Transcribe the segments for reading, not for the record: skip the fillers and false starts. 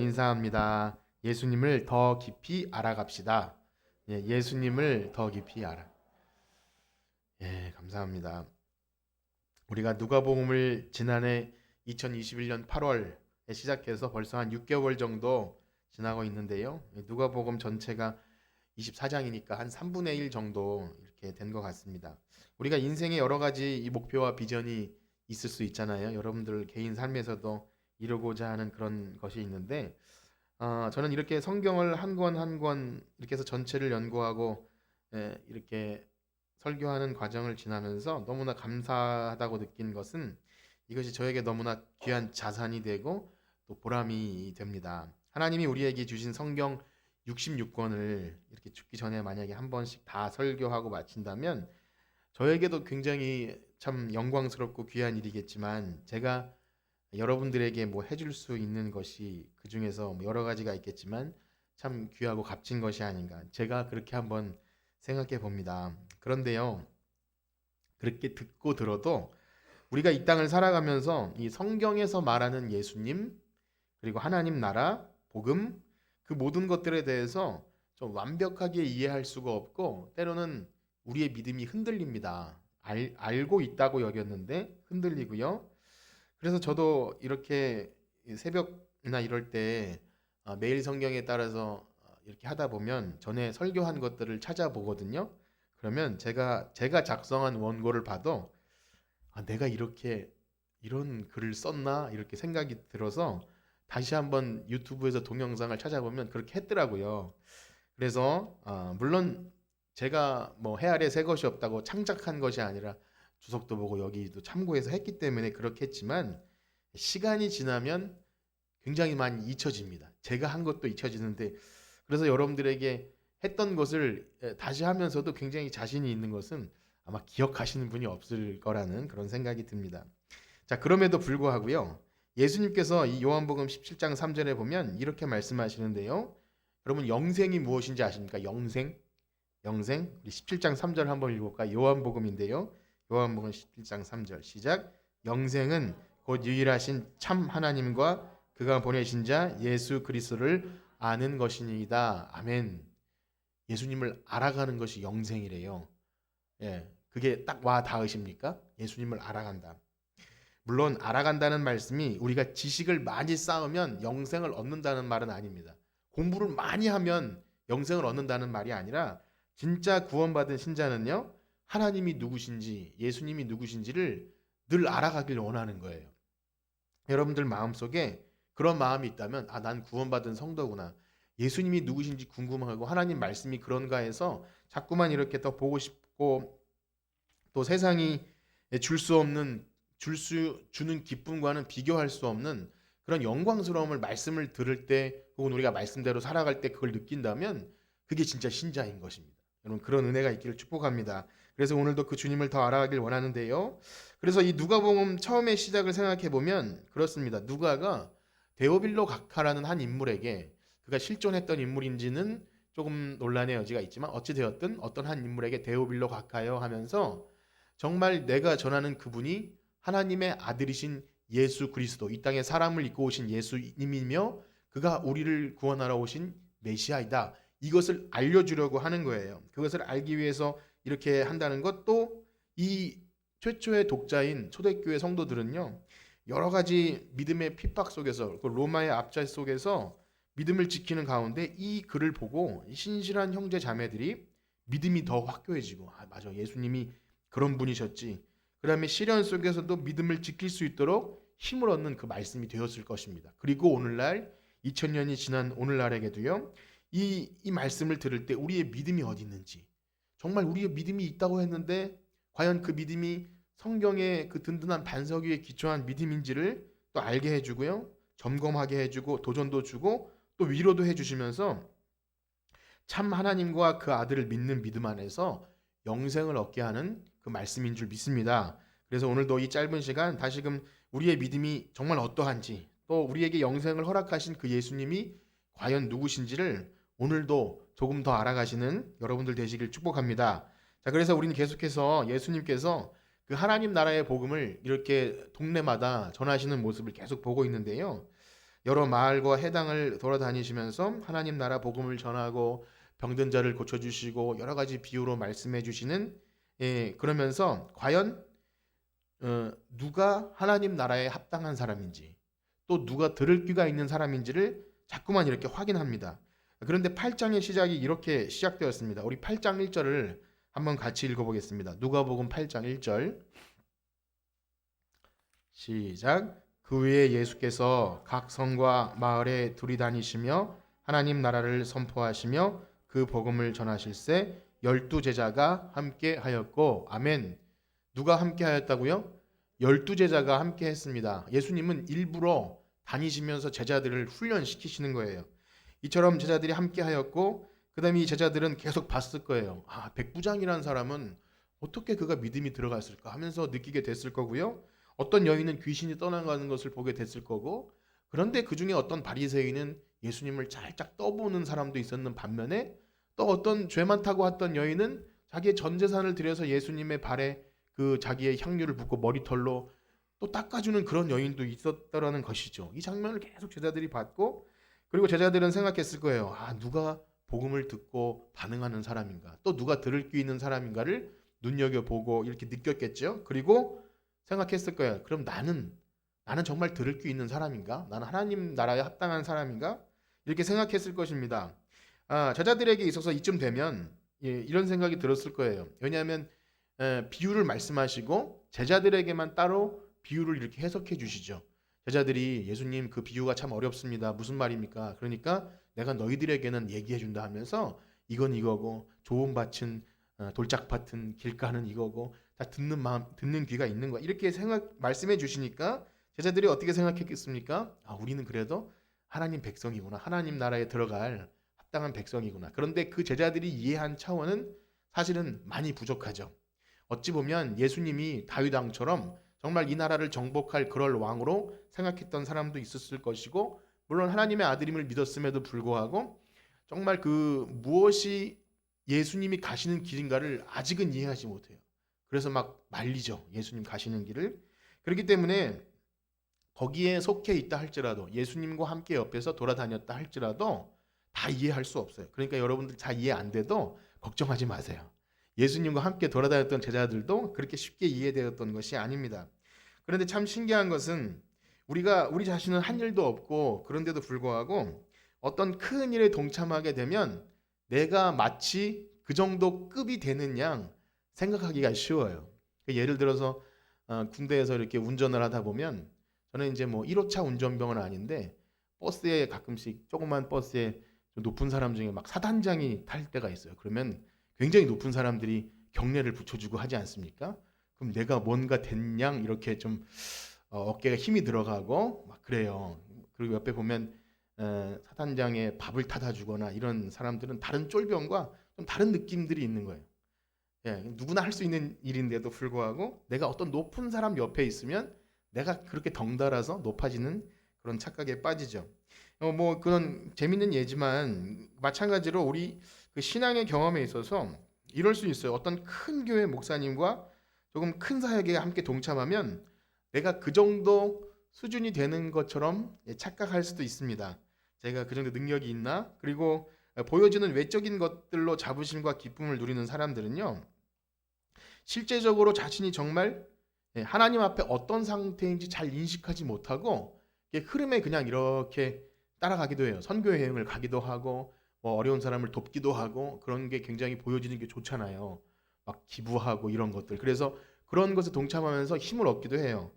인사합니다. 예수님을 더 깊이 알아갑시다. 예수님을 더 깊이 알아. 감사합니다. 우리가 누가복음을 지난해 2021년 8월에 시작해서 벌써 한 6개월 정도 지나고 있는데요. 누가복음 전체가 24장이니까 한 3분의 1 정도 이렇게 된 것 같습니다. 우리가 인생에 여러 가지 이 목표와 비전이 있을 수 있잖아요. 여러분들 개인 삶에서도 이루고자 하는 그런 것이 있는데 저는 이렇게 성경을 한 권 한 권 이렇게 해서 전체를 연구하고 이렇게 설교하는 과정을 지나면서 너무나 감사하다고 느낀 것은 이것이 저에게 너무나 귀한 자산이 되고 또 보람이 됩니다. 하나님이 우리에게 주신 성경 66권을 이렇게 죽기 전에 만약에 한 번씩 다 설교하고 마친다면 저에게도 굉장히 참 영광스럽고 귀한 일이겠지만 제가 여러분들에게 뭐 해줄 수 있는 것이 그 중에서 뭐 여러 가지가 있겠지만 참 귀하고 값진 것이 아닌가 제가 그렇게 한번 생각해 봅니다. 그런데요, 그렇게 듣고 들어도 우리가 이 땅을 살아가면서 이 성경에서 말하는 예수님 그리고 하나님 나라 복음 그 모든 것들에 대해서 좀 완벽하게 이해할 수가 없고 때로는 우리의 믿음이 흔들립니다. 알고 있다고 여겼는데 흔들리고요. 그래서 저도 이렇게 새벽이나 이럴 때 매일 성경에 따라서 이렇게 하다 보면 전에 설교한 것들을 찾아보거든요. 그러면 제가 작성한 원고를 봐도 내가 이렇게 이런 글을 썼나 이렇게 생각이 들어서 다시 한번 유튜브에서 동영상을 찾아보면 그렇게 했더라고요. 그래서 물론 제가 뭐 해 아래 새 것이 없다고 창작한 것이 아니라 주석도 보고 여기도 참고해서 했기 때문에 그렇게 했지만 시간이 지나면 굉장히 많이 잊혀집니다. 제가 한 것도 잊혀지는데 그래서 여러분들에게 했던 것을 다시 하면서도 굉장히 자신이 있는 것은 아마 기억하시는 분이 없을 거라는 그런 생각이 듭니다. 자, 그럼에도 불구하고요. 예수님께서 이 요한복음 17장 3절에 보면 이렇게 말씀하시는데요. 여러분 영생이 무엇인지 아십니까? 영생? 영생? 우리 17장 3절 한번 읽어볼까요? 요한복음인데요. 요한복음 17장 3절 시작. 영생은 곧 유일하신 참 하나님과 그가 보내신 자 예수 그리스도를 아는 것이니이다. 아멘. 예수님을 알아가는 것이 영생이래요. 그게 딱 와 닿으십니까? 예수님을 알아간다. 물론 알아간다는 말씀이 우리가 지식을 많이 쌓으면 영생을 얻는다는 말은 아닙니다. 공부를 많이 하면 영생을 얻는다는 말이 아니라 진짜 구원받은 신자는요. 하나님이 누구신지 예수님이 누구신지를 늘 알아가길 원하는 거예요. 여러분들 마음속에 그런 마음이 있다면 난 구원받은 성도구나. 예수님이 누구신지 궁금하고 하나님 말씀이 그런가 해서 자꾸만 이렇게 더 보고 싶고 또 세상이 줄 수 없는 주는 기쁨과는 비교할 수 없는 그런 영광스러움을 말씀을 들을 때 혹은 우리가 말씀대로 살아갈 때 그걸 느낀다면 그게 진짜 신자인 것입니다. 여러분 그런 은혜가 있기를 축복합니다. 그래서 오늘도 그 주님을 더 알아가길 원하는데요. 그래서 이 누가복음 처음의 시작을 생각해 보면 그렇습니다. 누가가 데오빌로 각하라는 한 인물에게 그가 실존했던 인물인지는 조금 논란의 여지가 있지만 어찌 되었든 어떤 한 인물에게 데오빌로 각하여 하면서 정말 내가 전하는 그분이 하나님의 아들이신 예수 그리스도 이 땅에 사람을 입고 오신 예수님이며 그가 우리를 구원하러 오신 메시아이다. 이것을 알려주려고 하는 거예요. 그것을 알기 위해서 이렇게 한다는 것도 이 최초의 독자인 초대교회 성도들은요. 여러 가지 믿음의 핍박 속에서 그 로마의 압제 속에서 믿음을 지키는 가운데 이 글을 보고 신실한 형제 자매들이 믿음이 더 확고해지고 맞아 예수님이 그런 분이셨지. 그 다음에 시련 속에서도 믿음을 지킬 수 있도록 힘을 얻는 그 말씀이 되었을 것입니다. 그리고 오늘날 2000년이 지난 오늘날에게도요. 이 말씀을 들을 때 우리의 믿음이 어디 있는지 정말 우리의 믿음이 있다고 했는데 과연 그 믿음이 성경의 그 든든한 반석 위에 기초한 믿음인지를 또 알게 해주고요. 점검하게 해주고 도전도 주고 또 위로도 해주시면서 참 하나님과 그 아들을 믿는 믿음 안에서 영생을 얻게 하는 그 말씀인 줄 믿습니다. 그래서 오늘도 이 짧은 시간 다시금 우리의 믿음이 정말 어떠한지 또 우리에게 영생을 허락하신 그 예수님이 과연 누구신지를 오늘도 조금 더 알아가시는 여러분들 되시길 축복합니다. 자, 그래서 우리는 계속해서 예수님께서 그 하나님 나라의 복음을 이렇게 동네마다 전하시는 모습을 계속 보고 있는데요. 여러 마을과 해당을 돌아다니시면서 하나님 나라 복음을 전하고 병든 자를 고쳐주시고 여러 가지 비유로 말씀해 주시는, 그러면서 과연 누가 하나님 나라에 합당한 사람인지 또 누가 들을 귀가 있는 사람인지를 자꾸만 이렇게 확인합니다. 그런데 8장의 시작이 이렇게 시작되었습니다. 우리 8장 1절을 한번 같이 읽어보겠습니다. 누가복음 8장 1절 시작. 그 후에 예수께서 각 성과 마을에 두리다니시며 하나님 나라를 선포하시며 그 복음을 전하실세 12제자가 함께 하였고. 아멘. 누가 함께 하였다고요? 12제자가 함께 했습니다. 예수님은 일부러 다니시면서 제자들을 훈련시키시는 거예요. 이처럼 제자들이 함께 하였고, 그 다음에 이 제자들은 계속 봤을 거예요. 백부장이라는 사람은 어떻게 그가 믿음이 들어갔을까 하면서 느끼게 됐을 거고요. 어떤 여인은 귀신이 떠나가는 것을 보게 됐을 거고, 그런데 그 중에 어떤 바리새인은 예수님을 살짝 떠보는 사람도 있었는 반면에, 또 어떤 죄 많다고 했던 여인은 자기의 전 재산을 들여서 예수님의 발에 그 자기의 향유를 붓고 머리털로 또 닦아주는 그런 여인도 있었다라는 것이죠. 이 장면을 계속 제자들이 봤고, 그리고 제자들은 생각했을 거예요. 누가 복음을 듣고 반응하는 사람인가, 또 누가 들을 귀 있는 사람인가를 눈여겨보고 이렇게 느꼈겠죠. 그리고 생각했을 거예요. 그럼 나는 정말 들을 귀 있는 사람인가? 나는 하나님 나라에 합당한 사람인가? 이렇게 생각했을 것입니다. 제자들에게 있어서 이쯤 되면 이런 생각이 들었을 거예요. 왜냐하면 비유를 말씀하시고 제자들에게만 따로 비유를 이렇게 해석해 주시죠. 제자들이 예수님 그 비유가 참 어렵습니다. 무슨 말입니까? 그러니까 내가 너희들에게는 얘기해 준다 하면서 이건 이거고 좋은 밭은 돌짝밭은 길가는 이거고 다 듣는 마음 듣는 귀가 있는 거야. 이렇게 말씀해 주시니까 제자들이 어떻게 생각했겠습니까? 우리는 그래도 하나님 백성이구나. 하나님 나라에 들어갈 합당한 백성이구나. 그런데 그 제자들이 이해한 차원은 사실은 많이 부족하죠. 어찌 보면 예수님이 다윗 왕처럼 정말 이 나라를 정복할 그럴 왕으로 생각했던 사람도 있었을 것이고, 물론 하나님의 아들임을 믿었음에도 불구하고 정말 그 무엇이 예수님이 가시는 길인가를 아직은 이해하지 못해요. 그래서 막 말리죠. 예수님 가시는 길을. 그렇기 때문에 거기에 속해 있다 할지라도, 예수님과 함께 옆에서 돌아다녔다 할지라도 다 이해할 수 없어요. 그러니까 여러분들 다 이해 안 돼도 걱정하지 마세요. 예수님과 함께 돌아다녔던 제자들도 그렇게 쉽게 이해되었던 것이 아닙니다. 그런데 참 신기한 것은 우리가 우리 자신은 한 일도 없고 그런데도 불구하고 어떤 큰 일에 동참하게 되면 내가 마치 그 정도 급이 되는 양 생각하기가 쉬워요. 예를 들어서 군대에서 이렇게 운전을 하다 보면, 저는 이제 뭐 1호차 운전병은 아닌데 버스에 가끔씩 조그만 버스에 좀 높은 사람 중에 막 사단장이 탈 때가 있어요. 그러면 굉장히 높은 사람들이 경례를 붙여주고 하지 않습니까? 그럼 내가 뭔가 된 양 이렇게 좀 어깨가 힘이 들어가고 막 그래요. 그리고 옆에 보면 사단장의 밥을 타다 주거나 이런 사람들은 다른 쫄병과 좀 다른 느낌들이 있는 거예요. 누구나 할 수 있는 일인데도 불구하고 내가 어떤 높은 사람 옆에 있으면 내가 그렇게 덩달아서 높아지는 그런 착각에 빠지죠. 뭐 그런 재밌는 예지만 마찬가지로 우리 그 신앙의 경험에 있어서 이럴 수 있어요. 어떤 큰 교회 목사님과 조금 큰 사역에 함께 동참하면 내가 그 정도 수준이 되는 것처럼 착각할 수도 있습니다. 제가 그 정도 능력이 있나? 그리고 보여지는 외적인 것들로 자부심과 기쁨을 누리는 사람들은요, 실제적으로 자신이 정말 하나님 앞에 어떤 상태인지 잘 인식하지 못하고 흐름에 그냥 이렇게 따라가기도 해요. 선교 여행을 가기도 하고 뭐 어려운 사람을 돕기도 하고 그런 게 굉장히 보여지는 게 좋잖아요. 막 기부하고 이런 것들. 그래서 그런 것에 동참하면서 힘을 얻기도 해요.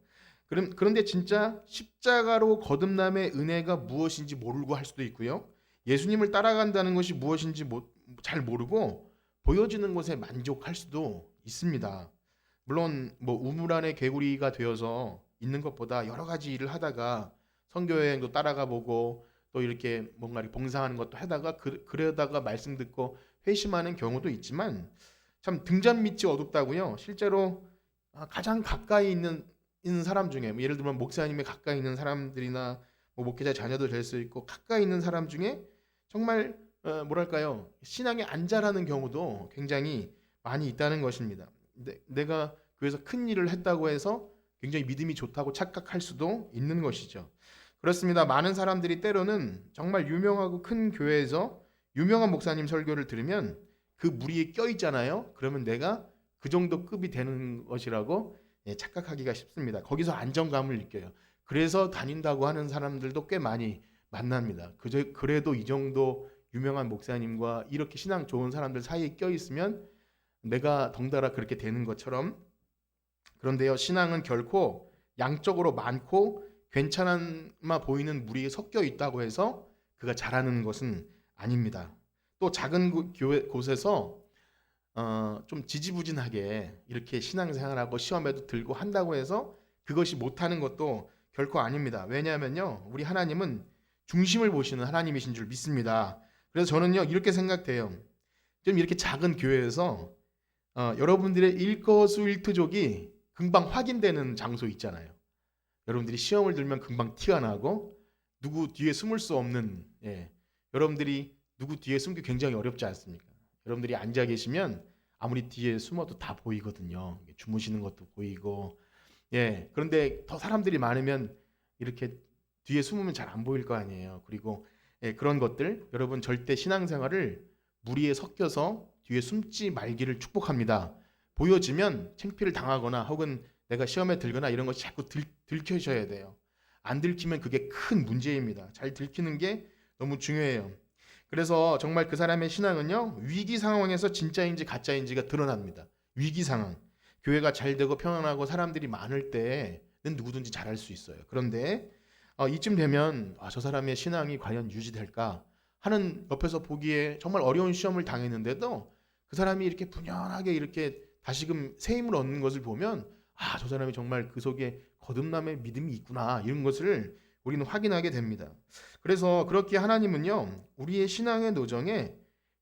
그런데 진짜 십자가로 거듭남의 은혜가 무엇인지 모르고 할 수도 있고요. 예수님을 따라간다는 것이 무엇인지 잘 모르고 보여지는 것에 만족할 수도 있습니다. 물론 뭐 우물 안에 개구리가 되어서 있는 것보다 여러 가지 일을 하다가 선교 여행도 따라가 보고 또 이렇게 뭔가 봉사하는 것도 하다가 그러다가 말씀 듣고 회심하는 경우도 있지만, 참 등잔 밑이 어둡다고요. 실제로 가장 가까이 있는 사람 중에 예를 들면 목사님이 가까이 있는 사람들이나 뭐 목회자 자녀도 될 수 있고 가까이 있는 사람 중에 정말 뭐랄까요, 신앙이 안 자라는 경우도 굉장히 많이 있다는 것입니다. 내가 교회에서 큰 일을 했다고 해서 굉장히 믿음이 좋다고 착각할 수도 있는 것이죠. 그렇습니다. 많은 사람들이 때로는 정말 유명하고 큰 교회에서 유명한 목사님 설교를 들으면 그 무리에 껴 있잖아요. 그러면 내가 그 정도 급이 되는 것이라고 착각하기가 쉽습니다. 거기서 안정감을 느껴요. 그래서 다닌다고 하는 사람들도 꽤 많이 만납니다. 그래도 이 정도 유명한 목사님과 이렇게 신앙 좋은 사람들 사이에 껴 있으면 내가 덩달아 그렇게 되는 것처럼, 그런데요, 신앙은 결코 양적으로 많고 괜찮아 보이는 무리에 섞여 있다고 해서 그가 잘하는 것은 아닙니다. 또 작은 교회 곳에서 좀 지지부진하게 이렇게 신앙생활하고 시험에도 들고 한다고 해서 그것이 못하는 것도 결코 아닙니다. 왜냐하면요, 우리 하나님은 중심을 보시는 하나님이신 줄 믿습니다. 그래서 저는요, 이렇게 생각돼요. 좀 이렇게 작은 교회에서 여러분들의 일거수일투족이 금방 확인되는 장소 있잖아요. 여러분들이 시험을 들면 금방 티가 나고 누구 뒤에 숨을 수 없는, 여러분들이 누구 뒤에 숨기 굉장히 어렵지 않습니까? 여러분들이 앉아 계시면 아무리 뒤에 숨어도 다 보이거든요. 주무시는 것도 보이고, 그런데 더 사람들이 많으면 이렇게 뒤에 숨으면 잘 안 보일 거 아니에요. 그리고 그런 것들, 여러분 절대 신앙생활을 무리에 섞여서 뒤에 숨지 말기를 축복합니다. 보여지면 창피를 당하거나 혹은 내가 시험에 들거나 이런 것이 자꾸 들켜셔야 돼요. 안 들키면 그게 큰 문제입니다. 잘 들키는 게 너무 중요해요. 그래서 정말 그 사람의 신앙은요, 위기 상황에서 진짜인지 가짜인지가 드러납니다. 위기 상황. 교회가 잘 되고 평안하고 사람들이 많을 때는 누구든지 잘할 수 있어요. 그런데 이쯤 되면 저 사람의 신앙이 과연 유지될까 하는, 옆에서 보기에 정말 어려운 시험을 당했는데도 그 사람이 이렇게 분연하게 이렇게 다시금 새 힘을 얻는 것을 보면 저 사람이 정말 그 속에 거듭남의 믿음이 있구나, 이런 것을 우리는 확인하게 됩니다. 그래서 그렇게 하나님은요, 우리의 신앙의 노정에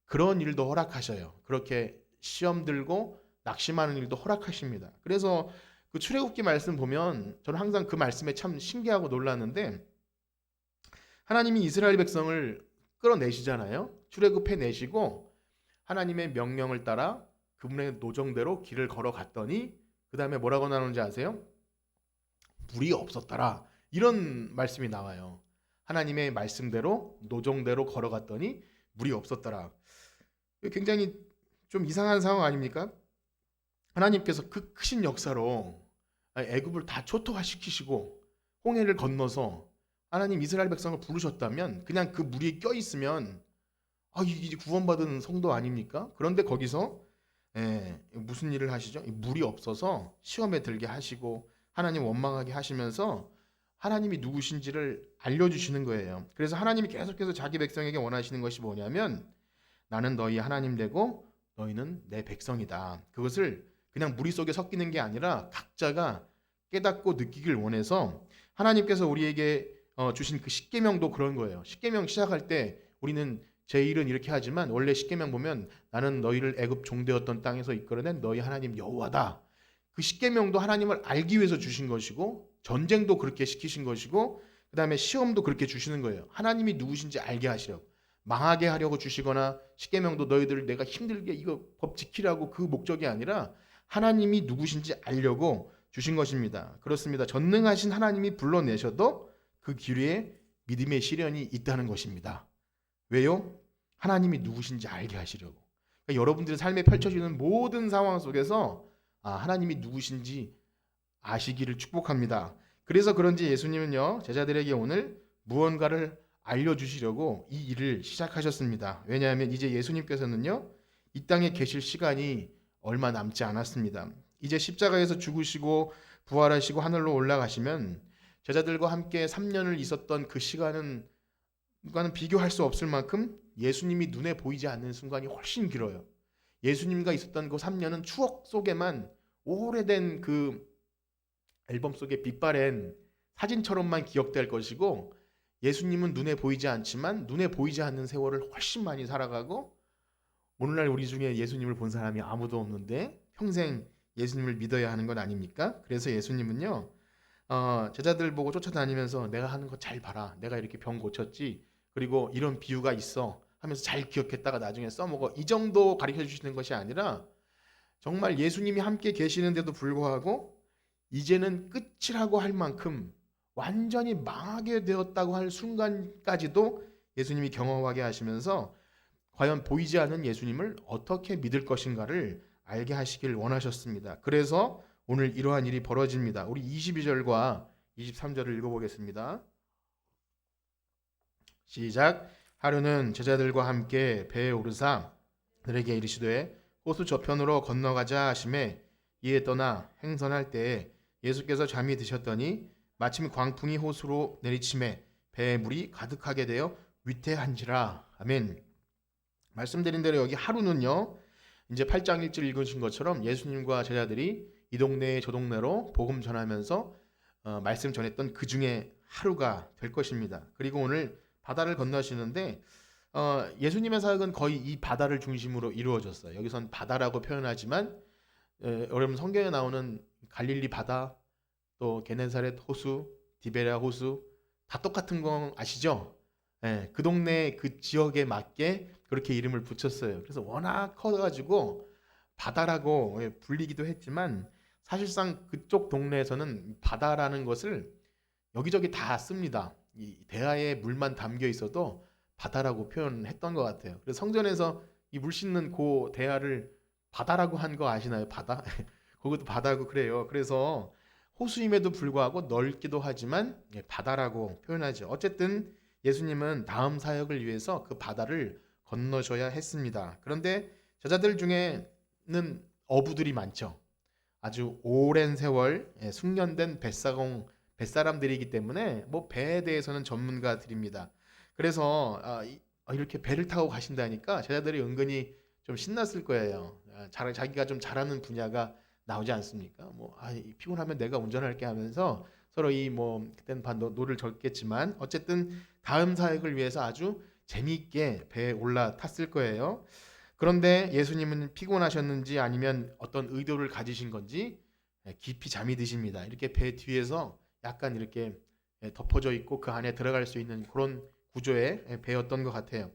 그런 일도 허락하셔요. 그렇게 시험 들고 낙심하는 일도 허락하십니다. 그래서 그 출애굽기 말씀 보면 저는 항상 그 말씀에 참 신기하고 놀랐는데, 하나님이 이스라엘 백성을 끌어내시잖아요. 출애굽해 내시고 하나님의 명령을 따라 그분의 노정대로 길을 걸어갔더니 그 다음에 뭐라고 나오는지 아세요? 물이 없었더라, 이런 말씀이 나와요. 하나님의 말씀대로 노정대로 걸어갔더니 물이 없었더라. 굉장히 좀 이상한 상황 아닙니까? 하나님께서 그 크신 역사로 애굽을 다 초토화시키시고 홍해를 건너서 하나님 이스라엘 백성을 부르셨다면 그냥 그 물이 껴있으면 이제 구원받은 성도 아닙니까? 그런데 거기서 무슨 일을 하시죠? 물이 없어서 시험에 들게 하시고 하나님 원망하게 하시면서 하나님이 누구신지를 알려주시는 거예요. 그래서 하나님이 계속해서 자기 백성에게 원하시는 것이 뭐냐면, 나는 너희 하나님 되고 너희는 내 백성이다. 그것을 그냥 무리 속에 섞이는 게 아니라 각자가 깨닫고 느끼길 원해서 하나님께서 우리에게 주신 그 십계명도 그런 거예요. 십계명 시작할 때 우리는 제 일은 이렇게 하지만 원래 십계명 보면 나는 너희를 애굽 종되었던 땅에서 이끌어낸 너희 하나님 여호와다. 그 십계명도 하나님을 알기 위해서 주신 것이고, 전쟁도 그렇게 시키신 것이고, 그 다음에 시험도 그렇게 주시는 거예요. 하나님이 누구신지 알게 하시려고, 망하게 하려고 주시거나, 십계명도 너희들 내가 힘들게 이거 법 지키라고 그 목적이 아니라 하나님이 누구신지 알려고 주신 것입니다. 그렇습니다. 전능하신 하나님이 불러내셔도 그 길에 믿음의 시련이 있다는 것입니다. 왜요? 하나님이 누구신지 알게 하시려고. 그러니까 여러분들의 삶에 펼쳐지는 모든 상황 속에서 하나님이 누구신지 아시기를 축복합니다. 그래서 그런지 예수님은요, 제자들에게 오늘 무언가를 알려주시려고 이 일을 시작하셨습니다. 왜냐하면 이제 예수님께서는요, 이 땅에 계실 시간이 얼마 남지 않았습니다. 이제 십자가에서 죽으시고 부활하시고 하늘로 올라가시면 제자들과 함께 3년을 있었던 그 시간은 과는 비교할 수 없을 만큼 예수님이 눈에 보이지 않는 순간이 훨씬 길어요. 예수님과 있었던 그 3년은 추억 속에만 오래된 그 앨범 속에 빛바랜 사진처럼만 기억될 것이고, 예수님은 눈에 보이지 않지만 눈에 보이지 않는 세월을 훨씬 많이 살아가고, 오늘날 우리 중에 예수님을 본 사람이 아무도 없는데 평생 예수님을 믿어야 하는 것 아닙니까? 그래서 예수님은요, 제자들 보고 쫓아다니면서 내가 하는 거 잘 봐라, 내가 이렇게 병 고쳤지, 그리고 이런 비유가 있어 하면서 잘 기억했다가 나중에 써먹어, 이 정도 가르쳐 주시는 것이 아니라 정말 예수님이 함께 계시는데도 불구하고 이제는 끝이라고 할 만큼 완전히 망하게 되었다고 할 순간까지도 예수님이 경험하게 하시면서 과연 보이지 않는 예수님을 어떻게 믿을 것인가를 알게 하시길 원하셨습니다. 그래서 오늘 이러한 일이 벌어집니다. 우리 22절과 23절을 읽어보겠습니다. 시작. 하루는 제자들과 함께 배에 오르사 그들에게 이르시되 호수 저편으로 건너가자 하시매 이에 떠나 행선할 때에 예수께서 잠이 드셨더니 마침 광풍이 호수로 내리침에 배에 물이 가득하게 되어 위태한지라. 아멘. 말씀드린 대로 여기 하루는요, 이제 8장 1절 읽으신 것처럼 예수님과 제자들이 이 동네 저 동네로 복음 전하면서 말씀 전했던 그 중에 하루가 될 것입니다. 그리고 오늘 바다를 건너시는데 예수님의 사역은 거의 이 바다를 중심으로 이루어졌어요. 여기선 바다라고 표현하지만 여러분 성경에 나오는 갈릴리 바다, 또 게네사렛 호수, 디베랴 호수 다 똑같은 거 아시죠? 그 동네 그 지역에 맞게 그렇게 이름을 붙였어요. 그래서 워낙 커가지고 바다라고 불리기도 했지만 사실상 그쪽 동네에서는 바다라는 것을 여기저기 다 씁니다. 이 대하에 물만 담겨 있어도 바다라고 표현했던 것 같아요. 그래서 성전에서 이 물 씻는 그 대하를 바다라고 한 거 아시나요? 바다? 그것도 바다고 그래요. 그래서 호수임에도 불구하고 넓기도 하지만 바다라고 표현하죠. 어쨌든 예수님은 다음 사역을 위해서 그 바다를 건너셔야 했습니다. 그런데 제자들 중에는 어부들이 많죠. 아주 오랜 세월 숙련된 뱃사람들이기 때문에 뭐 배에 대해서는 전문가들입니다. 그래서 이렇게 배를 타고 가신다니까 제자들이 은근히 좀 신났을 거예요. 자기가 좀 잘하는 분야가 나오지 않습니까? 뭐 피곤하면 내가 운전할게 하면서 서로 그때는 노를 젓겠지만 어쨌든 다음 사역을 위해서 아주 재미있게 배에 올라탔을 거예요. 그런데 예수님은 피곤하셨는지 아니면 어떤 의도를 가지신 건지 깊이 잠이 드십니다. 이렇게 배 뒤에서 약간 이렇게 덮어져 있고 그 안에 들어갈 수 있는 그런 구조의 배였던 것 같아요.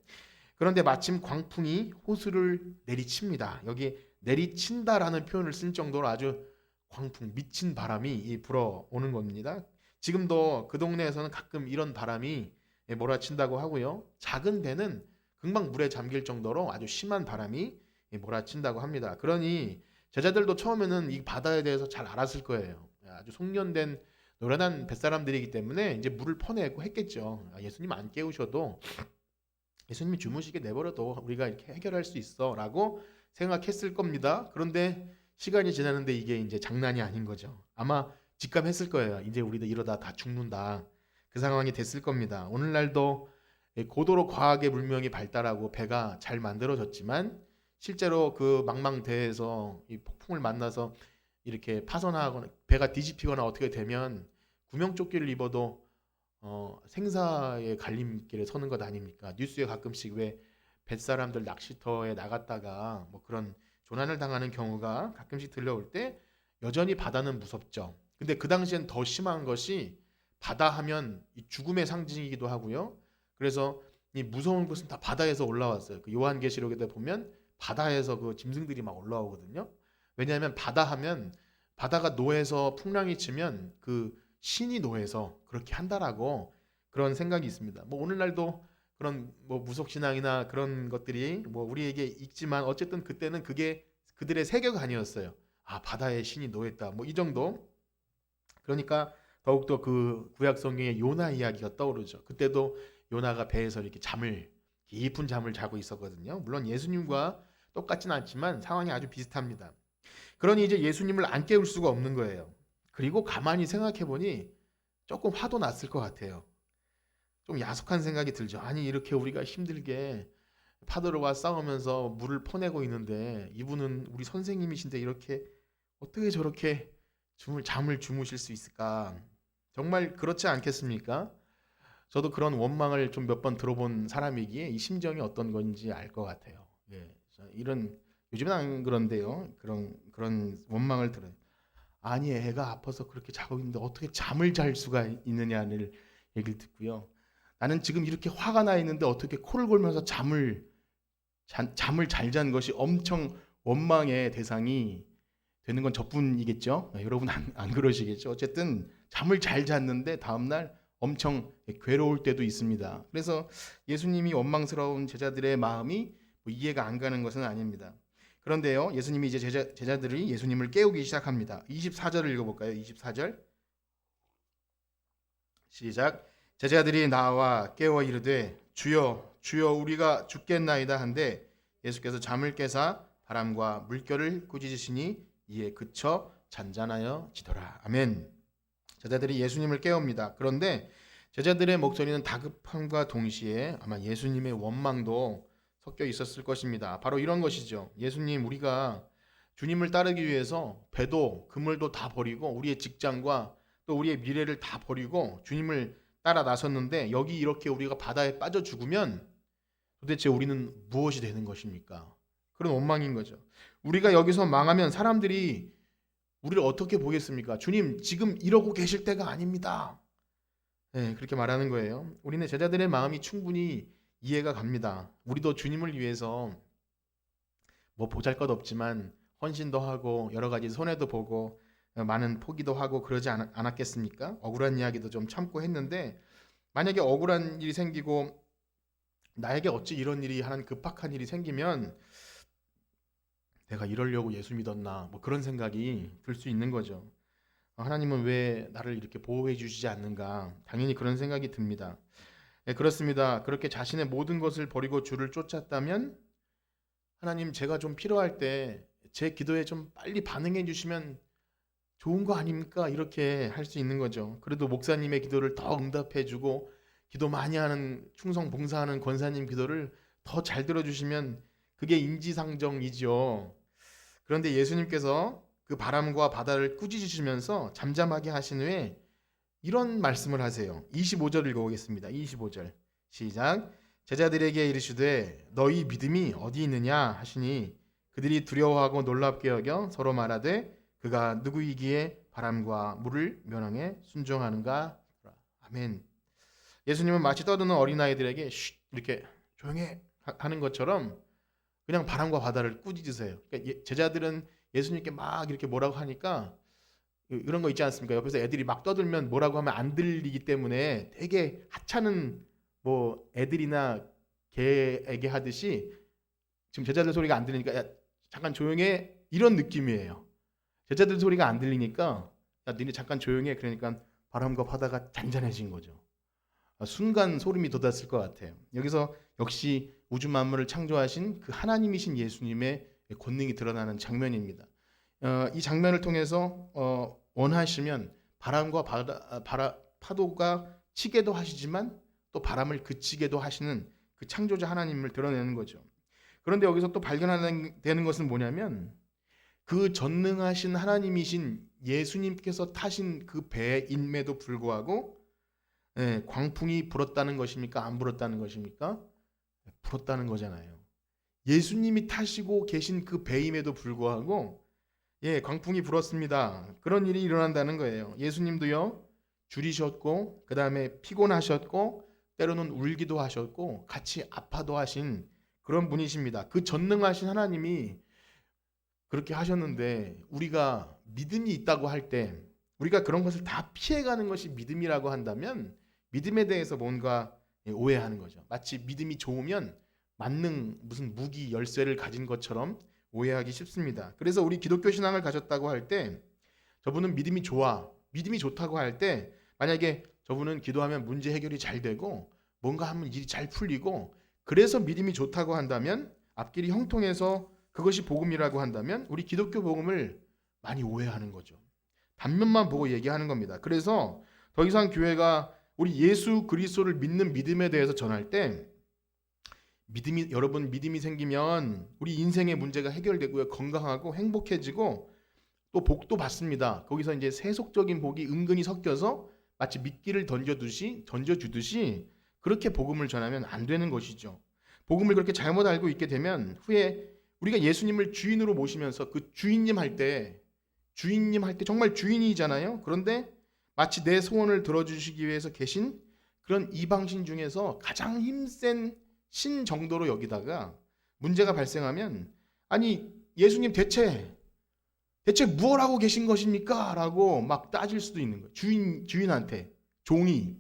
그런데 마침 광풍이 호수를 내리칩니다. 여기 내리친다라는 표현을 쓸 정도로 아주 광풍, 미친 바람이 불어오는 겁니다. 지금도 그 동네에서는 가끔 이런 바람이 몰아친다고 하고요. 작은 배는 금방 물에 잠길 정도로 아주 심한 바람이 몰아친다고 합니다. 그러니 제자들도 처음에는 이 바다에 대해서 잘 알았을 거예요. 아주 숙련된 노련한 뱃사람들이기 때문에 이제 물을 퍼내고 했겠죠. 예수님 안 깨우셔도 예수님이 주무시게 내버려도 우리가 이렇게 해결할 수 있어라고 생각했을 겁니다. 그런데 시간이 지나는데 이게 이제 장난이 아닌 거죠. 아마 직감했을 거예요. 이제 우리도 이러다 다 죽는다. 그 상황이 됐을 겁니다. 오늘날도 고도로 과학의 문명이 발달하고 배가 잘 만들어졌지만 실제로 그 망망대해에서 이 폭풍을 만나서 이렇게 파손하거나 배가 뒤집히거나 어떻게 되면 구명조끼를 입어도 생사의 갈림길에 서는 것 아닙니까? 뉴스에 가끔씩 왜 뱃사람들 낚시터에 나갔다가 뭐 그런 조난을 당하는 경우가 가끔씩 들려올 때 여전히 바다는 무섭죠. 근데 그 당시엔 더 심한 것이 바다 하면 이 죽음의 상징이기도 하고요. 그래서 이 무서운 것은 다 바다에서 올라왔어요. 그 요한계시록에 보면 바다에서 그 짐승들이 막 올라오거든요. 왜냐하면 바다 하면 바다가 노해서 풍랑이 치면 그 신이 노해서 그렇게 한다라고 그런 생각이 있습니다. 뭐 오늘날도 그런 뭐 무속 신앙이나 그런 것들이 뭐 우리에게 있지만 어쨌든 그때는 그게 그들의 세계관이었어요. 바다에 신이 노했다. 뭐 이 정도. 그러니까 더욱더 그 구약 성경의 요나 이야기가 떠오르죠. 그때도 요나가 배에서 이렇게 깊은 잠을 자고 있었거든요. 물론 예수님과 똑같진 않지만 상황이 아주 비슷합니다. 그러니 이제 예수님을 안 깨울 수가 없는 거예요. 그리고 가만히 생각해 보니 조금 화도 났을 것 같아요. 좀 야속한 생각이 들죠. 아니 이렇게 우리가 힘들게 파도와 싸우면서 물을 퍼내고 있는데 이분은 우리 선생님이신데 이렇게 어떻게 저렇게 잠을 주무실 수 있을까? 정말 그렇지 않겠습니까? 저도 그런 원망을 좀 몇 번 들어본 사람이기에 이 심정이 어떤 건지 알 것 같아요. 이런 요즘은 안 그런데요. 그런 원망을 들어요. 아니 애가 아파서 그렇게 자고 있는데 어떻게 잠을 잘 수가 있느냐는 얘기를 듣고요. 나는 지금 이렇게 화가 나 있는데 어떻게 코를 골면서 잠을 잘 잔 것이 엄청 원망의 대상이 되는 건 저뿐이겠죠. 여러분 안 그러시겠죠. 어쨌든 잠을 잘 잤는데 다음날 엄청 괴로울 때도 있습니다. 그래서 예수님이 원망스러운 제자들의 마음이 이해가 안 가는 것은 아닙니다. 그런데요, 예수님이 이제 제자들이 예수님을 깨우기 시작합니다. 24절을 읽어볼까요? 24절 시작. 제자들이 나와 깨워 이르되 주여 주여 우리가 죽겠나이다 한데 예수께서 잠을 깨사 바람과 물결을 꾸짖으시니 이에 그쳐 잔잔하여 지더라. 아멘. 제자들이 예수님을 깨웁니다. 그런데 제자들의 목소리는 다급함과 동시에 아마 예수님의 원망도 섞여 있었을 것입니다. 바로 이런 것이죠. 예수님, 우리가 주님을 따르기 위해서 배도 그물도 다 버리고 우리의 직장과 또 우리의 미래를 다 버리고 주님을 따라 나섰는데 여기 이렇게 우리가 바다에 빠져 죽으면 도대체 우리는 무엇이 되는 것입니까? 그런 원망인 거죠. 우리가 여기서 망하면 사람들이 우리를 어떻게 보겠습니까? 주님, 지금 이러고 계실 때가 아닙니다. 네, 그렇게 말하는 거예요. 우리는 제자들의 마음이 충분히 이해가 갑니다. 우리도 주님을 위해서 뭐 보잘것없지만 헌신도 하고 여러 가지 손해도 보고 많은 포기도 하고 그러지 않았겠습니까? 억울한 이야기도 좀 참고 했는데 만약에 억울한 일이 생기고 나에게 어찌 이런 일이 하는 급박한 일이 생기면 내가 이러려고 예수 믿었나 뭐 그런 생각이 들 수 있는 거죠. 하나님은 왜 나를 이렇게 보호해 주시지 않는가? 당연히 그런 생각이 듭니다. 네, 그렇습니다. 그렇게 자신의 모든 것을 버리고 주를 쫓았다면 하나님, 제가 좀 필요할 때 제 기도에 좀 빨리 반응해 주시면 좋은 거 아닙니까? 이렇게 할 수 있는 거죠. 그래도 목사님의 기도를 더 응답해 주고 기도 많이 하는 충성 봉사하는 권사님 기도를 더 잘 들어주시면 그게 인지상정이죠. 그런데 예수님께서 그 바람과 바다를 꾸짖으시면서 잠잠하게 하신 후에 이런 말씀을 하세요. 25절 읽어보겠습니다. 25절 시작. 제자들에게 이르시되 너희 믿음이 어디 있느냐 하시니 그들이 두려워하고 놀랍게 여겨 서로 말하되 그가 누구이기에 바람과 물을 명령에 순종하는가? 아멘. 예수님은 마치 떠드는 어린아이들에게 쉿 이렇게 조용해 하는 것처럼 그냥 바람과 바다를 꾸짖으세요. 그러니까 제자들은 예수님께 막 이렇게 뭐라고 하니까 이런 거 있지 않습니까? 옆에서 애들이 막 떠들면 뭐라고 하면 안 들리기 때문에 되게 하찮은 뭐 애들이나 개에게 하듯이 지금 제자들 소리가 안 들리니까 야, 잠깐 조용해 이런 느낌이에요. 제자들 소리가 안 들리니까 야 니네 잠깐 조용해 그러니까 바람과 바다가 잔잔해진 거죠. 순간 소름이 돋았을 것 같아요. 여기서 역시 우주 만물을 창조하신 그 하나님이신 예수님의 권능이 드러나는 장면입니다. 이 장면을 통해서 원하시면 바람과 파도가 치게도 하시지만 또 바람을 그치게도 하시는 그 창조자 하나님을 드러내는 거죠. 그런데 여기서 또 발견되는 것은 뭐냐면 그 전능하신 하나님이신 예수님께서 타신 그 배임에도 불구하고 광풍이 불었다는 것입니까? 안 불었다는 것입니까? 불었다는 거잖아요. 예수님이 타시고 계신 그 배임에도 불구하고 광풍이 불었습니다. 그런 일이 일어난다는 거예요. 예수님도요 줄이셨고 그 다음에 피곤하셨고 때로는 울기도 하셨고 같이 아파도 하신 그런 분이십니다. 그 전능하신 하나님이 그렇게 하셨는데 우리가 믿음이 있다고 할 때 우리가 그런 것을 다 피해가는 것이 믿음이라고 한다면 믿음에 대해서 뭔가 오해하는 거죠. 마치 믿음이 좋으면 만능 무슨 무기 열쇠를 가진 것처럼 오해하기 쉽습니다. 그래서 우리 기독교 신앙을 가졌다고 할 때 저분은 믿음이 좋아, 믿음이 좋다고 할 때 만약에 저분은 기도하면 문제 해결이 잘 되고 뭔가 하면 일이 잘 풀리고 그래서 믿음이 좋다고 한다면 앞길이 형통해서 그것이 복음이라고 한다면 우리 기독교 복음을 많이 오해하는 거죠. 단면만 보고 얘기하는 겁니다. 그래서 더 이상 교회가 우리 예수 그리스도를 믿는 믿음에 대해서 전할 때 여러분 믿음이 생기면 우리 인생의 문제가 해결되고요. 건강하고 행복해지고 또 복도 받습니다. 거기서 이제 세속적인 복이 은근히 섞여서 마치 미끼를 던져주듯이 그렇게 복음을 전하면 안 되는 것이죠. 복음을 그렇게 잘못 알고 있게 되면 후에 우리가 예수님을 주인으로 모시면서 그 주인님 할 때 정말 주인이잖아요. 그런데 마치 내 소원을 들어주시기 위해서 계신 그런 이방신 중에서 가장 힘센 신 정도로 여기다가 문제가 발생하면 아니 예수님 대체 대체 무엇 하고 계신 것입니까? 라고 막 따질 수도 있는 거예요. 주인한테 종이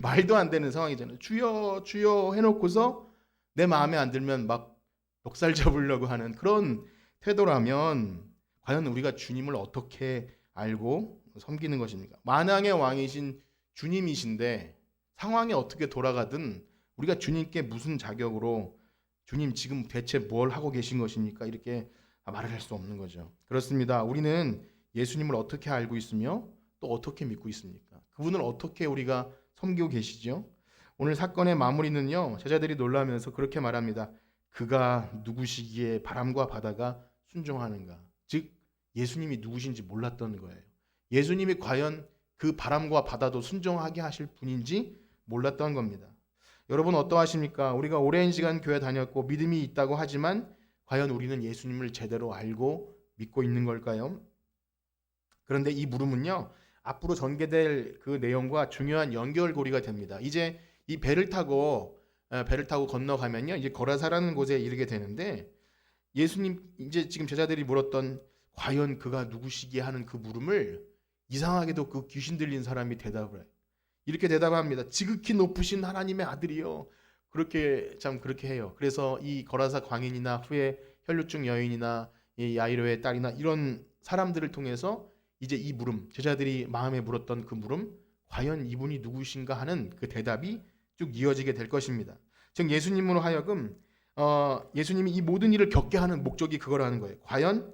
말도 안 되는 상황이잖아요. 주여 주여 해놓고서 내 마음에 안 들면 막 멱살 잡으려고 하는 그런 태도라면 과연 우리가 주님을 어떻게 알고 섬기는 것입니까? 만왕의 왕이신 주님이신데 상황이 어떻게 돌아가든 우리가 주님께 무슨 자격으로 주님 지금 대체 뭘 하고 계신 것입니까? 이렇게 말을 할 수 없는 거죠. 그렇습니다. 우리는 예수님을 어떻게 알고 있으며 또 어떻게 믿고 있습니까? 그분을 어떻게 우리가 섬기고 계시죠? 오늘 사건의 마무리는요. 제자들이 놀라면서 그렇게 말합니다. 그가 누구시기에 바람과 바다가 순종하는가? 즉 예수님이 누구신지 몰랐던 거예요. 예수님이 과연 그 바람과 바다도 순종하게 하실 분인지 몰랐던 겁니다. 여러분 어떠하십니까? 우리가 오랜 시간 교회 다녔고 믿음이 있다고 하지만 과연 우리는 예수님을 제대로 알고 믿고 있는 걸까요? 그런데 이 물음은요. 앞으로 전개될 그 내용과 중요한 연결고리가 됩니다. 이제 이 배를 타고 건너가면요. 이제 거라사라는 곳에 이르게 되는데 예수님 이제 지금 제자들이 물었던 과연 그가 누구시기에 하는 그 물음을 이상하게도 그 귀신 들린 사람이 대답을 해요. 이렇게 대답합니다. 지극히 높으신 하나님의 아들이요. 그렇게 해요. 그래서 이 거라사 광인이나 후에 혈루증 여인이나 이 야이로의 딸이나 이런 사람들을 통해서 이제 이 물음, 제자들이 마음에 물었던 그 물음, 과연 이분이 누구신가 하는 그 대답이 쭉 이어지게 될 것입니다. 즉 예수님으로 하여금 예수님이 이 모든 일을 겪게 하는 목적이 그거라는 거예요. 과연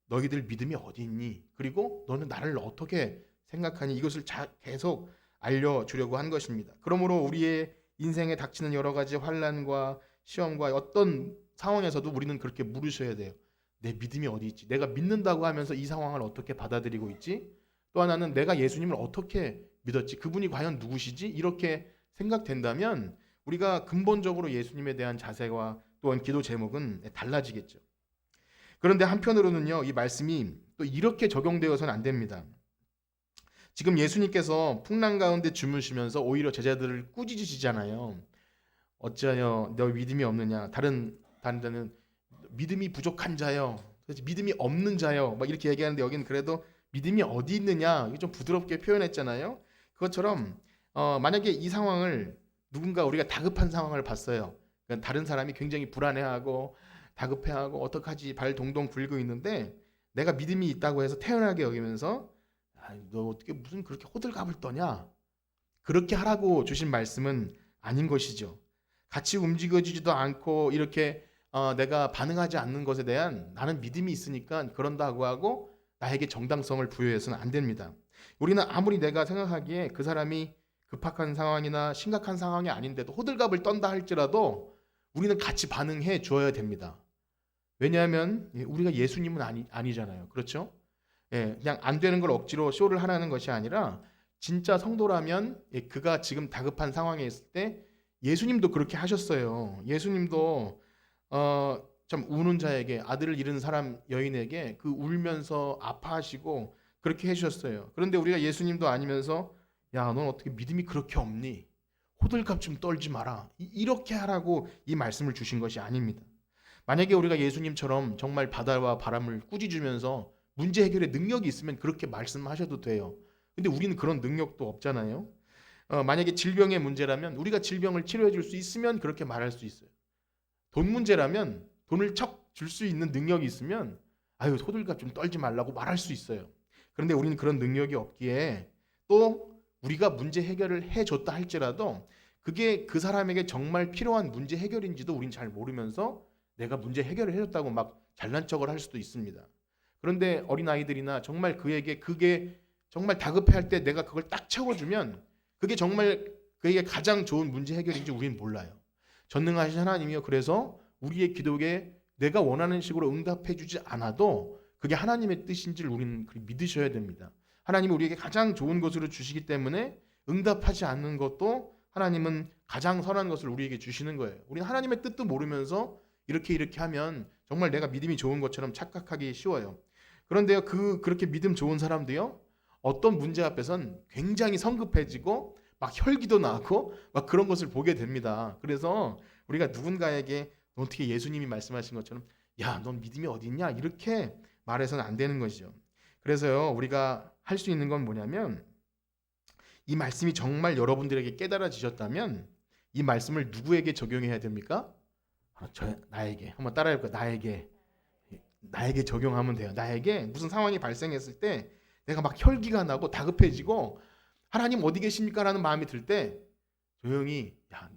너희들 믿음이 어디 있니? 그리고 너는 나를 어떻게 생각하니? 이것을 계속 알려주려고 한 것입니다. 그러므로 우리의 인생에 닥치는 여러 가지 환난과 시험과 어떤 상황에서도 우리는 그렇게 물으셔야 돼요. 내 믿음이 어디 있지? 내가 믿는다고 하면서 이 상황을 어떻게 받아들이고 있지? 또 하나는 내가 예수님을 어떻게 믿었지? 그분이 과연 누구시지? 이렇게 생각된다면 우리가 근본적으로 예수님에 대한 자세와 또한 기도 제목은 달라지겠죠. 그런데 한편으로는요, 이 말씀이 또 이렇게 적용되어서는 안 됩니다. 지금 예수님께서 풍랑 가운데 주무시면서 오히려 제자들을 꾸짖으시잖아요. 어찌하여 너 믿음이 없느냐? 다른 데는 믿음이 부족한 자요. 믿음이 없는 자요. 막 이렇게 얘기하는데 여기는 그래도 믿음이 어디 있느냐? 이게 좀 부드럽게 표현했잖아요. 그것처럼 만약에 이 상황을 누군가 우리가 다급한 상황을 봤어요. 그러니까 다른 사람이 굉장히 불안해하고 다급해하고 어떡하지 발 동동 굴고 있는데 내가 믿음이 있다고 해서 태연하게 여기면서 너 어떻게 무슨 그렇게 호들갑을 떠냐? 그렇게 하라고 주신 말씀은 아닌 것이죠. 같이 움직여지지도 않고 이렇게 내가 반응하지 않는 것에 대한 나는 믿음이 있으니까 그런다고 하고 나에게 정당성을 부여해서는 안 됩니다. 우리는 아무리 내가 생각하기에 그 사람이 급박한 상황이나 심각한 상황이 아닌데도 호들갑을 떤다 할지라도 우리는 같이 반응해 주어야 됩니다. 왜냐하면 우리가 예수님은 아니잖아요. 그렇죠? 그냥 안 되는 걸 억지로 쇼를 하라는 것이 아니라 진짜 성도라면 그가 지금 다급한 상황에 있을 때 예수님도 그렇게 하셨어요. 예수님도 참 우는 자에게 아들을 잃은 사람 여인에게 그 울면서 아파하시고 그렇게 해주셨어요. 그런데 우리가 예수님도 아니면서 야, 넌 어떻게 믿음이 그렇게 없니? 호들갑 좀 떨지 마라. 이렇게 하라고 이 말씀을 주신 것이 아닙니다. 만약에 우리가 예수님처럼 정말 바다와 바람을 꾸짖으면서 문제 해결의 능력이 있으면 그렇게 말씀하셔도 돼요. 근데 우리는 그런 능력도 없잖아요. 만약에 질병의 문제라면 우리가 질병을 치료해 줄 수 있으면 그렇게 말할 수 있어요. 돈 문제라면 돈을 척 줄 수 있는 능력이 있으면 아유 호들갑 좀 떨지 말라고 말할 수 있어요. 그런데 우리는 그런 능력이 없기에 또 우리가 문제 해결을 해줬다 할지라도 그게 그 사람에게 정말 필요한 문제 해결인지도 우리는 잘 모르면서 내가 문제 해결을 해줬다고 막 잘난 척을 할 수도 있습니다. 그런데 어린아이들이나 정말 그게 정말 다급해할 때 내가 그걸 딱 채워주면 그게 정말 그에게 가장 좋은 문제 해결인지 우리는 몰라요. 전능하신 하나님이요. 그래서 우리의 기도에 내가 원하는 식으로 응답해 주지 않아도 그게 하나님의 뜻인지를 우리는 믿으셔야 됩니다. 하나님이 우리에게 가장 좋은 것으로 주시기 때문에 응답하지 않는 것도 하나님은 가장 선한 것을 우리에게 주시는 거예요. 우리는 하나님의 뜻도 모르면서 이렇게 하면 정말 내가 믿음이 좋은 것처럼 착각하기 쉬워요. 그런데요, 그렇게 믿음 좋은 사람도요, 어떤 문제 앞에선 굉장히 성급해지고 막 혈기도 나고 막 그런 것을 보게 됩니다. 그래서 우리가 누군가에게 너 어떻게 예수님이 말씀하신 것처럼 야, 넌 믿음이 어디 있냐? 이렇게 말해서는 안 되는 것이죠. 그래서요, 우리가 할 수 있는 건 뭐냐면, 이 말씀이 정말 여러분들에게 깨달아지셨다면 이 말씀을 누구에게 적용해야 됩니까? 나에게. 한번 따라해볼까요? 나에게 적용하면 돼요. 나에게 무슨 상황이 발생했을 때 내가 막 혈기가 나고 다급해지고 하나님 어디 계십니까? 라는 마음이 들 때 조용히, 야,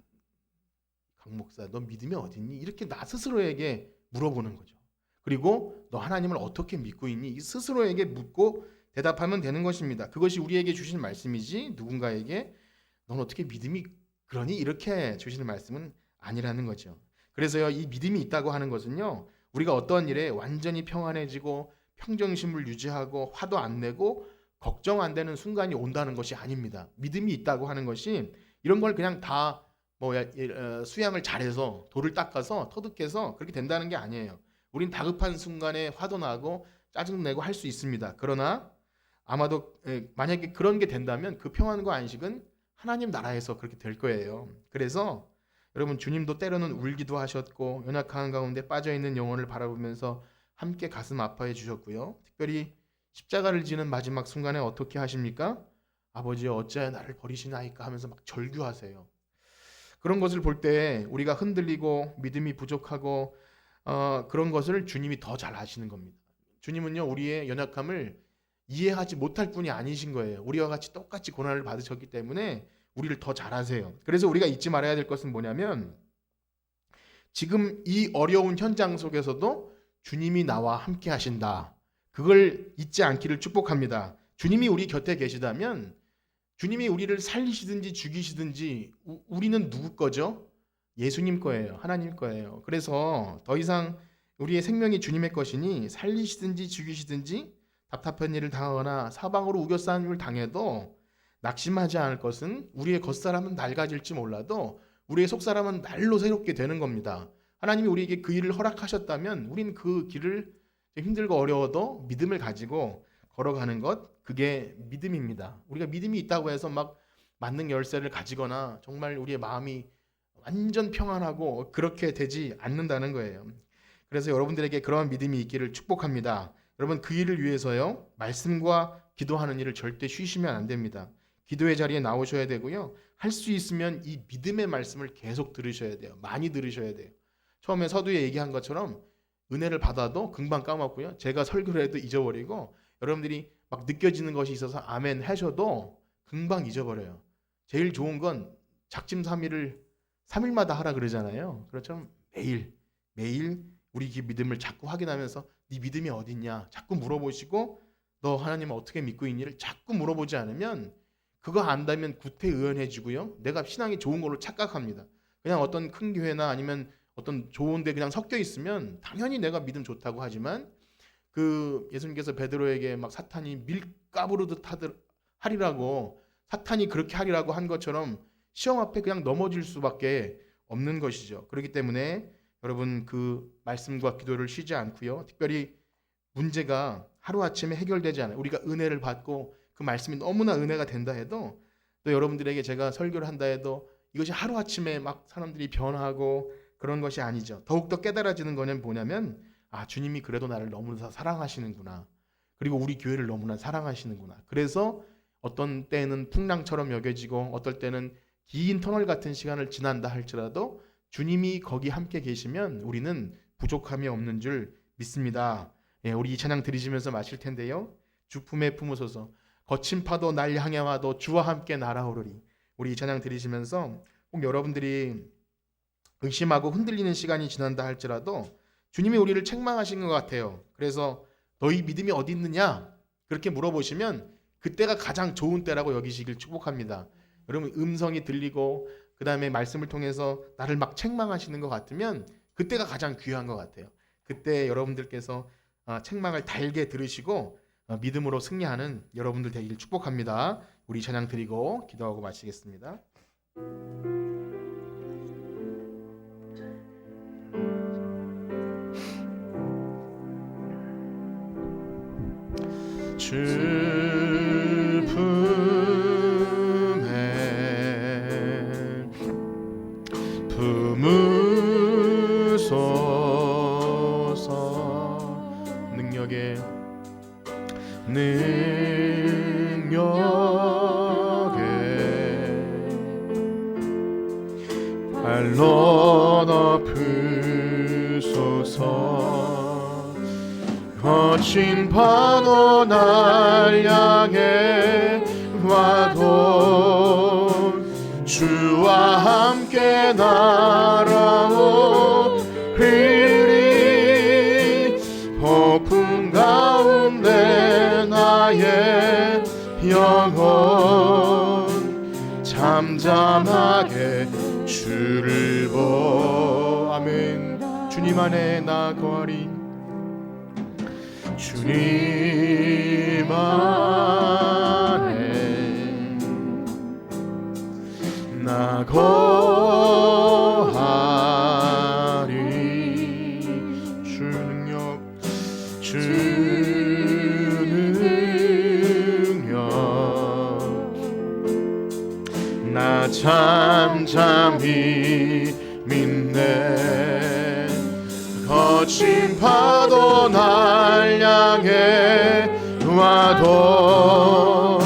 강 목사, 너 믿음이 어디 있니? 이렇게 나 스스로에게 물어보는 거죠. 그리고 너 하나님을 어떻게 믿고 있니? 이 스스로에게 묻고 대답하면 되는 것입니다. 그것이 우리에게 주신 말씀이지 누군가에게 넌 어떻게 믿음이 그러니? 이렇게 주시는 말씀은 아니라는 거죠. 그래서요, 이 믿음이 있다고 하는 것은요, 우리가 어떤 일에 완전히 평안해지고 평정심을 유지하고 화도 안 내고 걱정 안 되는 순간이 온다는 것이 아닙니다. 믿음이 있다고 하는 것이 이런 걸 그냥 다 수양을 잘해서 돌을 닦아서 터득해서 그렇게 된다는 게 아니에요. 우린 다급한 순간에 화도 나고 짜증내고 할 수 있습니다. 그러나 아마도 만약에 그런 게 된다면 그 평안과 안식은 하나님 나라에서 그렇게 될 거예요. 그래서 여러분, 주님도 때로는 울기도 하셨고 연약한 가운데 빠져있는 영혼을 바라보면서 함께 가슴 아파해 주셨고요. 특별히 십자가를 지는 마지막 순간에 어떻게 하십니까? 아버지 어찌하여 나를 버리시나이까 하면서 막 절규하세요. 그런 것을 볼 때 우리가 흔들리고 믿음이 부족하고 그런 것을 주님이 더 잘 아시는 겁니다. 주님은요, 우리의 연약함을 이해하지 못할 분이 아니신 거예요. 우리와 같이 똑같이 고난을 받으셨기 때문에 우리를 더 잘 아세요. 그래서 우리가 잊지 말아야 될 것은 뭐냐면 지금 이 어려운 현장 속에서도 주님이 나와 함께 하신다. 그걸 잊지 않기를 축복합니다. 주님이 우리 곁에 계시다면 주님이 우리를 살리시든지 죽이시든지 우리는 누구 거죠? 예수님 거예요. 하나님 거예요. 그래서 더 이상 우리의 생명이 주님의 것이니 살리시든지 죽이시든지 답답한 일을 당하거나 사방으로 우겨싸임을 당해도 낙심하지 않을 것은 우리의 겉사람은 낡아질지 몰라도 우리의 속사람은 날로 새롭게 되는 겁니다. 하나님이 우리에게 그 일을 허락하셨다면 우리는 그 길을 힘들고 어려워도 믿음을 가지고 걸어가는 것, 그게 믿음입니다. 우리가 믿음이 있다고 해서 막 만능 열쇠를 가지거나 정말 우리의 마음이 완전 평안하고 그렇게 되지 않는다는 거예요. 그래서 여러분들에게 그러한 믿음이 있기를 축복합니다. 여러분, 그 일을 위해서요, 말씀과 기도하는 일을 절대 쉬시면 안 됩니다. 기도의 자리에 나오셔야 되고요. 할 수 있으면 이 믿음의 말씀을 계속 들으셔야 돼요. 많이 들으셔야 돼요. 처음에 서두에 얘기한 것처럼 은혜를 받아도 금방 까먹고요. 제가 설교를 해도 잊어버리고 여러분들이 막 느껴지는 것이 있어서 아멘 하셔도 금방 잊어버려요. 제일 좋은 건 작심삼일을 3일마다 하라 그러잖아요. 그렇죠? 매일 우리 그 믿음을 자꾸 확인하면서 네 믿음이 어딨냐 자꾸 물어보시고 너 하나님을 어떻게 믿고 있니를 자꾸 물어보지 않으면 그거 안다면 구태의연해지고요. 내가 신앙이 좋은 걸로 착각합니다. 그냥 어떤 큰 교회나 아니면 어떤 좋은데 그냥 섞여 있으면 당연히 내가 믿음 좋다고 하지만 그 예수님께서 베드로에게 막 사탄이 밀가부르듯 하리라고 사탄이 그렇게 하리라고 한 것처럼 시험 앞에 그냥 넘어질 수밖에 없는 것이죠. 그렇기 때문에 여러분, 그 말씀과 기도를 쉬지 않고요. 특별히 문제가 하루아침에 해결되지 않아요. 우리가 은혜를 받고 그 말씀이 너무나 은혜가 된다 해도 또 여러분들에게 제가 설교를 한다 해도 이것이 하루아침에 막 사람들이 변하고 그런 것이 아니죠. 더욱더 깨달아지는 거는 뭐냐면 주님이 그래도 나를 너무나 사랑하시는구나. 그리고 우리 교회를 너무나 사랑하시는구나. 그래서 어떤 때는 풍랑처럼 여겨지고 어떨 때는 긴 터널 같은 시간을 지난다 할지라도 주님이 거기 함께 계시면 우리는 부족함이 없는 줄 믿습니다. 우리 이 찬양 드리시면서 마실 텐데요. 주 품에 품으소서 거친 파도 날 향해 와도 주와 함께 날아오르리. 우리 이 찬양 드리시면서 꼭 여러분들이 의심하고 흔들리는 시간이 지난다 할지라도 주님이 우리를 책망하신 것 같아요. 그래서 너희 믿음이 어디 있느냐? 그렇게 물어보시면 그때가 가장 좋은 때라고 여기시길 축복합니다. 여러분, 음성이 들리고 그 다음에 말씀을 통해서 나를 막 책망하시는 것 같으면 그때가 가장 귀한 것 같아요. 그때 여러분들께서 책망을 달게 들으시고 믿음으로 승리하는 여러분들 되기를 축복합니다. 우리 찬양 드리고 기도하고 마치겠습니다. 주 품에 품으소서 능력의 능력에 발로 덮으소서. 거친 파도 날 향해 와도 주와 함께 날아오리니 폭풍 가운데 나의 영혼 잠잠하게 주를 보. 아멘. 주님 안에 나 거하리. 주님 안에 나 거하리. 주 능력 나 잠잠히 믿네. 거친 파도 날 향해 와도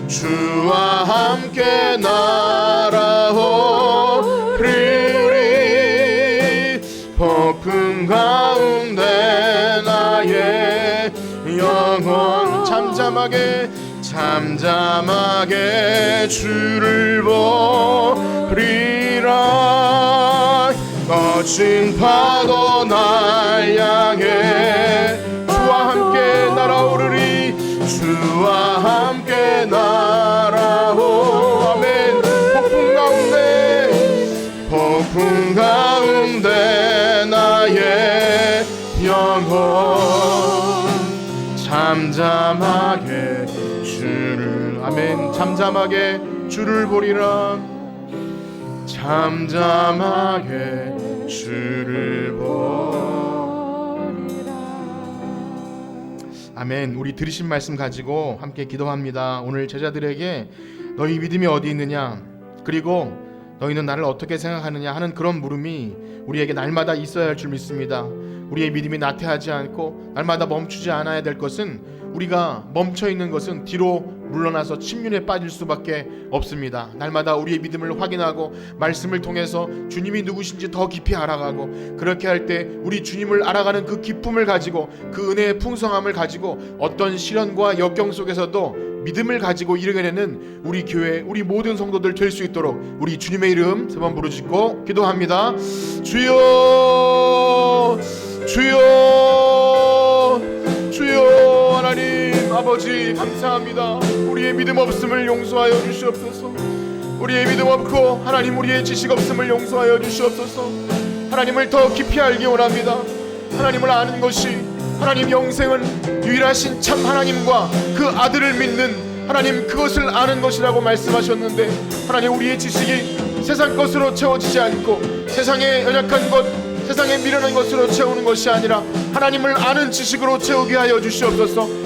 주와 함께 날아오리니 폭풍 가운데 나의 영혼 잠잠하게 주를 보리라. 거친 파도 날 향해 주와 함께 날아오르리. 주와 함께 날아오. 아멘. 폭풍 가운데 나의 영혼 잠잠하게 주를. 아멘. 잠잠하게 주를 보리라. 잠잠하게 주를 보리라. 아멘. 우리 들으신 말씀 가지고 함께 기도합니다. 오늘 제자들에게 너희 믿음이 어디 있느냐, 그리고 너희는 나를 어떻게 생각하느냐 하는 그런 물음이 우리에게 날마다 있어야 할 줄 믿습니다. 우리의 믿음이 나태하지 않고 날마다 멈추지 않아야 될 것은, 우리가 멈춰있는 것은 뒤로 물러나서 침륜에 빠질 수밖에 없습니다. 날마다 우리의 믿음을 확인하고 말씀을 통해서 주님이 누구신지 더 깊이 알아가고, 그렇게 할 때 우리 주님을 알아가는 그 기쁨을 가지고, 그 은혜의 풍성함을 가지고 어떤 시련과 역경 속에서도 믿음을 가지고 이르게 되는 우리 교회, 우리 모든 성도들 될 수 있도록 우리 주님의 이름 세 번 부르짖고 기도합니다. 주여, 주여, 주여. 하나님 아버지 감사합니다. 우리의 믿음 없음을 용서하여 주시옵소서. 우리의 믿음 없고 하나님 우리의 지식 없음을 용서하여 주시옵소서. 하나님을 더 깊이 알기 원합니다. 하나님을 아는 것이, 하나님 영생은 유일하신 참 하나님과 그 아들을 믿는 하나님, 그것을 아는 것이라고 말씀하셨는데, 하나님 우리의 지식이 세상 것으로 채워지지 않고 세상의 연약한 것, 세상에 미련한 것으로 채우는 것이 아니라 하나님을 아는 지식으로 채우게 하여 주시옵소서.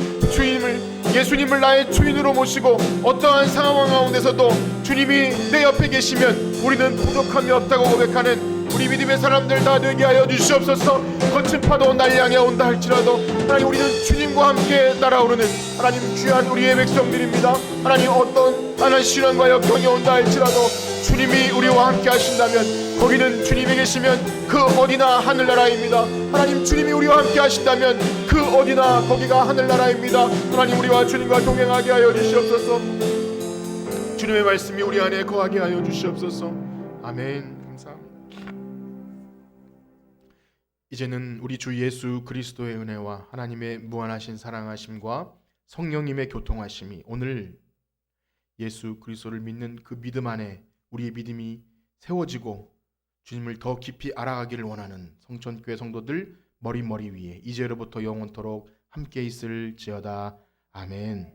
예수님을 나의 주인으로 모시고 어떠한 상황 가운데서도 주님이 내 옆에 계시면 우리는 부족함이 없다고 고백하는 우리 믿음의 사람들 다 되게 하여 주시옵소서. 거친 파도 날 향해 온다 할지라도 하나님 우리는 주님과 함께 날아오르는 하나님 귀한 우리의 백성들입니다. 하나님 어떤 하나님 시련과 역경이 온다 할지라도 주님이 우리와 함께 하신다면 거기는 주님이 계시면 그 어디나 하늘나라입니다. 하나님 주님이 우리와 함께 하신다면 그 어디나 거기가 하늘나라입니다. 하나님 우리와 주님과 동행하게 하여 주시옵소서. 주님의 말씀이 우리 안에 거하게 하여 주시옵소서. 아멘. 감사합니다. 이제는 우리 주 예수 그리스도의 은혜와 하나님의 무한하신 사랑하심과 성령님의 교통하심이, 오늘 예수 그리스도를 믿는 그 믿음 안에 우리의 믿음이 세워지고 주님을 더 깊이 알아가기를 원하는 성천교회 성도들 머리 위에 이제로부터 영원토록 함께 있을지어다. 아멘.